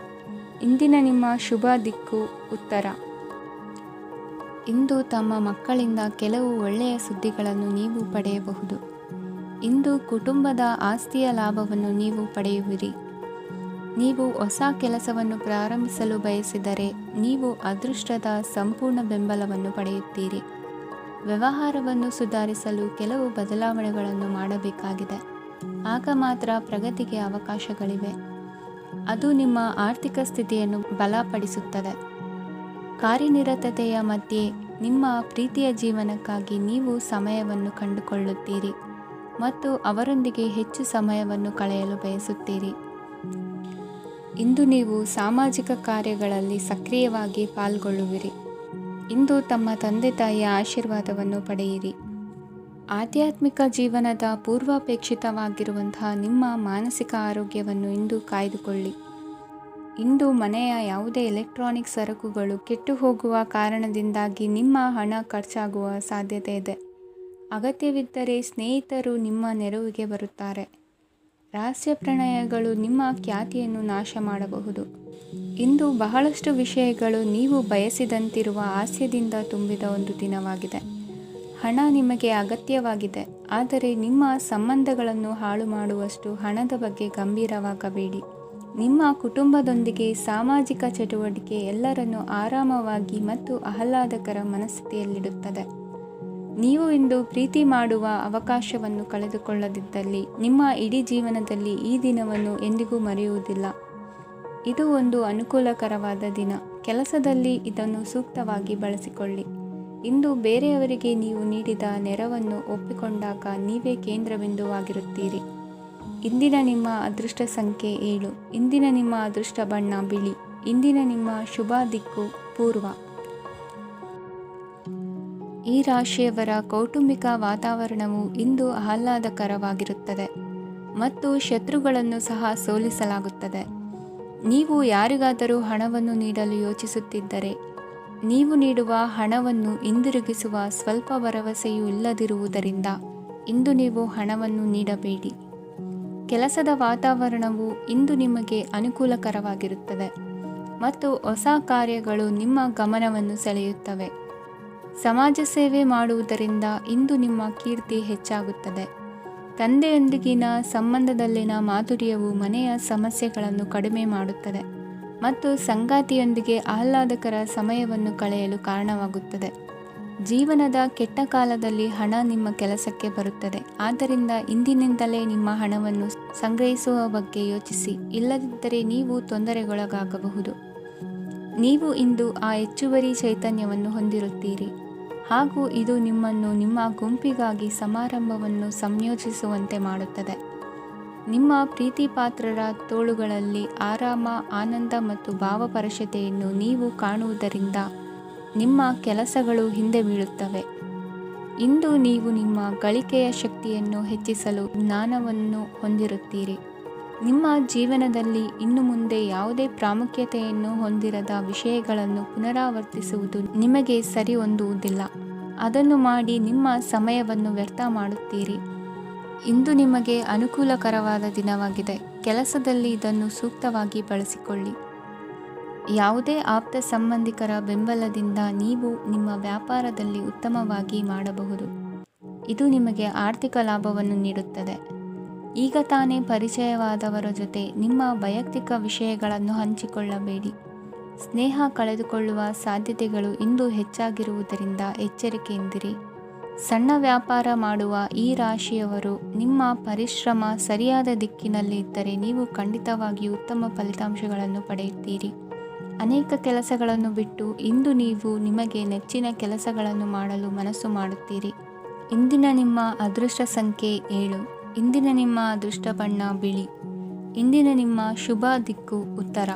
ಇಂದಿನ ನಿಮ್ಮ ಶುಭ ದಿಕ್ಕು ಉತ್ತರ. ಇಂದು ತಮ್ಮ ಮಕ್ಕಳಿಂದ ಕೆಲವು ಒಳ್ಳೆಯ ಸುದ್ದಿಗಳನ್ನು ನೀವು ಪಡೆಯಬಹುದು. ಇಂದು ಕುಟುಂಬದ ಆಸ್ತಿಯ ಲಾಭವನ್ನು ನೀವು ಪಡೆಯುವಿರಿ. ನೀವು ಹೊಸ ಕೆಲಸವನ್ನು ಪ್ರಾರಂಭಿಸಲು ಬಯಸಿದರೆ ನೀವು ಅದೃಷ್ಟದ ಸಂಪೂರ್ಣ ಬೆಂಬಲವನ್ನು ಪಡೆಯುತ್ತೀರಿ. ವ್ಯವಹಾರವನ್ನು ಸುಧಾರಿಸಲು ಕೆಲವು ಬದಲಾವಣೆಗಳನ್ನು ಮಾಡಬೇಕಾಗಿದೆ. ಆಗ ಮಾತ್ರ ಪ್ರಗತಿಗೆ ಅವಕಾಶಗಳಿವೆ. ಅದು ನಿಮ್ಮ ಆರ್ಥಿಕ ಸ್ಥಿತಿಯನ್ನು ಬಲಪಡಿಸುತ್ತದೆ. ಕಾರ್ಯನಿರತತೆಯ ಮಧ್ಯೆ ನಿಮ್ಮ ಪ್ರೀತಿಯ ಜೀವನಕ್ಕಾಗಿ ನೀವು ಸಮಯವನ್ನು ಕಂಡುಕೊಳ್ಳುತ್ತೀರಿ ಮತ್ತು ಅವರೊಂದಿಗೆ ಹೆಚ್ಚು ಸಮಯವನ್ನು ಕಳೆಯಲು ಬಯಸುತ್ತೀರಿ. ಇಂದು ನೀವು ಸಾಮಾಜಿಕ ಕಾರ್ಯಗಳಲ್ಲಿ ಸಕ್ರಿಯವಾಗಿ ಪಾಲ್ಗೊಳ್ಳುವಿರಿ. ಇಂದು ತಮ್ಮ ತಂದೆ ತಾಯಿಯ ಆಶೀರ್ವಾದವನ್ನು ಪಡೆಯಿರಿ. ಆಧ್ಯಾತ್ಮಿಕ ಜೀವನದ ಪೂರ್ವಾಪೇಕ್ಷಿತವಾಗಿರುವಂತಹ ನಿಮ್ಮ ಮಾನಸಿಕ ಆರೋಗ್ಯವನ್ನು ಇಂದು ಕಾಯ್ದುಕೊಳ್ಳಿ. ಇಂದು ಮನೆಯ ಯಾವುದೇ ಎಲೆಕ್ಟ್ರಾನಿಕ್ ಸರಕುಗಳು ಕೆಟ್ಟು ಹೋಗುವ ಕಾರಣದಿಂದಾಗಿ ನಿಮ್ಮ ಹಣ ಖರ್ಚಾಗುವ ಸಾಧ್ಯತೆ ಇದೆ. ಅಗತ್ಯವಿದ್ದರೆ ಸ್ನೇಹಿತರು ನಿಮ್ಮ ನೆರವಿಗೆ ಬರುತ್ತಾರೆ. ರಹಸ್ಯ ಪ್ರಣಯಗಳು ನಿಮ್ಮ ಖ್ಯಾತಿಯನ್ನು ನಾಶ ಮಾಡಬಹುದು. ಇಂದು ಬಹಳಷ್ಟು ವಿಷಯಗಳು ನೀವು ಬಯಸಿದಂತಿರುವ ಹಾಸ್ಯದಿಂದ ತುಂಬಿದ ಒಂದು ದಿನವಾಗಿದೆ. ಹಣ ನಿಮಗೆ ಅಗತ್ಯವಾಗಿದೆ, ಆದರೆ ನಿಮ್ಮ ಸಂಬಂಧಗಳನ್ನು ಹಾಳು ಮಾಡುವಷ್ಟು ಹಣದ ಬಗ್ಗೆ ಗಂಭೀರವಾಗಬೇಡಿ. ನಿಮ್ಮ ಕುಟುಂಬದೊಂದಿಗೆ ಸಾಮಾಜಿಕ ಚಟುವಟಿಕೆ ಎಲ್ಲರನ್ನೂ ಆರಾಮವಾಗಿ ಮತ್ತು ಆಹ್ಲಾದಕರ ಮನಸ್ಥಿತಿಯಲ್ಲಿಡುತ್ತದೆ. ನೀವು ಇಂದು ಪ್ರೀತಿ ಮಾಡುವ ಅವಕಾಶವನ್ನು ಕಳೆದುಕೊಳ್ಳದಿದ್ದಲ್ಲಿ ನಿಮ್ಮ ಇಡೀ ಜೀವನದಲ್ಲಿ ಈ ದಿನವನ್ನು ಎಂದಿಗೂ ಮರೆಯುವುದಿಲ್ಲ. ಇದು ಒಂದು ಅನುಕೂಲಕರವಾದ ದಿನ. ಕೆಲಸದಲ್ಲಿ ಇದನ್ನು ಸೂಕ್ತವಾಗಿ ಬಳಸಿಕೊಳ್ಳಿ. ಇಂದು ಬೇರೆಯವರಿಗೆ ನೀವು ನೀಡಿದ ನೆರವನ್ನು ಒಪ್ಪಿಕೊಂಡಾಗ ನೀವೇ ಕೇಂದ್ರಬಿಂದುವಾಗಿರುತ್ತೀರಿ. ಇಂದಿನ ನಿಮ್ಮ ಅದೃಷ್ಟ ಸಂಖ್ಯೆ 7. ಇಂದಿನ ನಿಮ್ಮ ಅದೃಷ್ಟ ಬಣ್ಣ ಬಿಳಿ. ಇಂದಿನ ನಿಮ್ಮ ಶುಭ ದಿಕ್ಕು ಪೂರ್ವ. ಈ ರಾಶಿಯವರ ಕೌಟುಂಬಿಕ ವಾತಾವರಣವು ಇಂದು ಆಹ್ಲಾದಕರವಾಗಿರುತ್ತದೆ ಮತ್ತು ಶತ್ರುಗಳನ್ನು ಸಹ ಸೋಲಿಸಲಾಗುತ್ತದೆ. ನೀವು ಯಾರಿಗಾದರೂ ಹಣವನ್ನು ನೀಡಲು ಯೋಚಿಸುತ್ತಿದ್ದರೆ ನೀವು ನೀಡುವ ಹಣವನ್ನು ಹಿಂದಿರುಗಿಸುವ ಸ್ವಲ್ಪ ಭರವಸೆಯೂ ಇಲ್ಲದಿರುವುದರಿಂದ ಇಂದು ನೀವು ಹಣವನ್ನು ನೀಡಬೇಡಿ. ಕೆಲಸದ ವಾತಾವರಣವು ಇಂದು ನಿಮಗೆ ಅನುಕೂಲಕರವಾಗಿರುತ್ತದೆ ಮತ್ತು ಹೊಸ ಕಾರ್ಯಗಳು ನಿಮ್ಮ ಗಮನವನ್ನು ಸೆಳೆಯುತ್ತವೆ. ಸಮಾಜ ಸೇವೆ ಮಾಡುವುದರಿಂದ ಇಂದು ನಿಮ್ಮ ಕೀರ್ತಿ ಹೆಚ್ಚಾಗುತ್ತದೆ. ತಂದೆಯೊಂದಿಗಿನ ಸಂಬಂಧದಲ್ಲಿನ ಮಾಧುರ್ಯವು ಮನೆಯ ಸಮಸ್ಯೆಗಳನ್ನು ಕಡಿಮೆ ಮಾಡುತ್ತದೆ ಮತ್ತು ಸಂಗಾತಿಯೊಂದಿಗೆ ಆಹ್ಲಾದಕರ ಸಮಯವನ್ನು ಕಳೆಯಲು ಕಾರಣವಾಗುತ್ತದೆ. ಜೀವನದ ಕೆಟ್ಟ ಕಾಲದಲ್ಲಿ ಹಣ ನಿಮ್ಮ ಕೆಲಸಕ್ಕೆ ಬರುತ್ತದೆ. ಆದ್ದರಿಂದ ಇಂದಿನಿಂದಲೇ ನಿಮ್ಮ ಹಣವನ್ನು ಸಂಗ್ರಹಿಸುವ ಬಗ್ಗೆ ಯೋಚಿಸಿ, ಇಲ್ಲದಿದ್ದರೆ ನೀವು ತೊಂದರೆಗೊಳಗಾಗಬಹುದು. ನೀವು ಇಂದು ಆ ಹೆಚ್ಚುವರಿ ಚೈತನ್ಯವನ್ನು ಹೊಂದಿರುತ್ತೀರಿ ಹಾಗೂ ಇದು ನಿಮ್ಮನ್ನು ನಿಮ್ಮ ಗುಂಪಿಗಾಗಿ ಸಮಾರಂಭವನ್ನು ಸಂಯೋಜಿಸುವಂತೆ ಮಾಡುತ್ತದೆ. ನಿಮ್ಮ ಪ್ರೀತಿಪಾತ್ರರ ತೋಳುಗಳಲ್ಲಿ ಆರಾಮ, ಆನಂದ ಮತ್ತು ಭಾವಪರಶತೆಯನ್ನು ನೀವು ಕಾಣುವುದರಿಂದ ನಿಮ್ಮ ಕೆಲಸಗಳು ಹಿಂದೆ ಬೀಳುತ್ತವೆ. ಇಂದು ನೀವು ನಿಮ್ಮ ಗಳಿಕೆಯ ಶಕ್ತಿಯನ್ನು ಹೆಚ್ಚಿಸಲು ಜ್ಞಾನವನ್ನು ಹೊಂದಿರುತ್ತೀರಿ. ನಿಮ್ಮ ಜೀವನದಲ್ಲಿ ಇನ್ನು ಮುಂದೆ ಯಾವುದೇ ಪ್ರಾಮುಖ್ಯತೆಯನ್ನು ಹೊಂದಿರದ ವಿಷಯಗಳನ್ನು ಪುನರಾವರ್ತಿಸುವುದು ನಿಮಗೆ ಸರಿ ಹೊಂದುವುದಿಲ್ಲ. ಅದನ್ನು ಮಾಡಿ ನಿಮ್ಮ ಸಮಯವನ್ನು ವ್ಯರ್ಥ ಮಾಡುತ್ತೀರಿ. ಇಂದು ನಿಮಗೆ ಅನುಕೂಲಕರವಾದ ದಿನವಾಗಿದೆ. ಕೆಲಸದಲ್ಲಿ ಇದನ್ನು ಸೂಕ್ತವಾಗಿ ಬಳಸಿಕೊಳ್ಳಿ. ಯಾವುದೇ ಆಪ್ತ ಸಂಬಂಧಿಕರ ಬೆಂಬಲದಿಂದ ನೀವು ನಿಮ್ಮ ವ್ಯಾಪಾರದಲ್ಲಿ ಉತ್ತಮವಾಗಿ ಮಾಡಬಹುದು. ಇದು ನಿಮಗೆ ಆರ್ಥಿಕ ಲಾಭವನ್ನು ನೀಡುತ್ತದೆ. ಈಗ ತಾನೇ ಪರಿಚಯವಾದವರ ಜೊತೆ ನಿಮ್ಮ ವೈಯಕ್ತಿಕ ವಿಷಯಗಳನ್ನು ಹಂಚಿಕೊಳ್ಳಬೇಡಿ. ಸ್ನೇಹ ಕಳೆದುಕೊಳ್ಳುವ ಸಾಧ್ಯತೆಗಳು ಇಂದು ಹೆಚ್ಚಾಗಿರುವುದರಿಂದ ಎಚ್ಚರಿಕೆಯಿಂದಿರಿ. ಸಣ್ಣ ವ್ಯಾಪಾರ ಮಾಡುವ ಈ ರಾಶಿಯವರು, ನಿಮ್ಮ ಪರಿಶ್ರಮ ಸರಿಯಾದ ದಿಕ್ಕಿನಲ್ಲಿ ಇದ್ದರೆ ನೀವು ಖಂಡಿತವಾಗಿಯೂ ಉತ್ತಮ ಫಲಿತಾಂಶಗಳನ್ನು ಪಡೆಯುತ್ತೀರಿ. ಅನೇಕ ಕೆಲಸಗಳನ್ನು ಬಿಟ್ಟು ಇಂದು ನೀವು ನಿಮಗೆ ನೆಚ್ಚಿನ ಕೆಲಸಗಳನ್ನು ಮಾಡಲು ಮನಸ್ಸು ಮಾಡುತ್ತೀರಿ. ಇಂದಿನ ನಿಮ್ಮ ಅದೃಷ್ಟ ಸಂಖ್ಯೆ 7. ಇಂದಿನ ನಿಮ್ಮ ಅದೃಷ್ಟ ಬಣ್ಣ ಬಿಳಿ. ಇಂದಿನ ನಿಮ್ಮ ಶುಭ ದಿಕ್ಕು ಉತ್ತರ.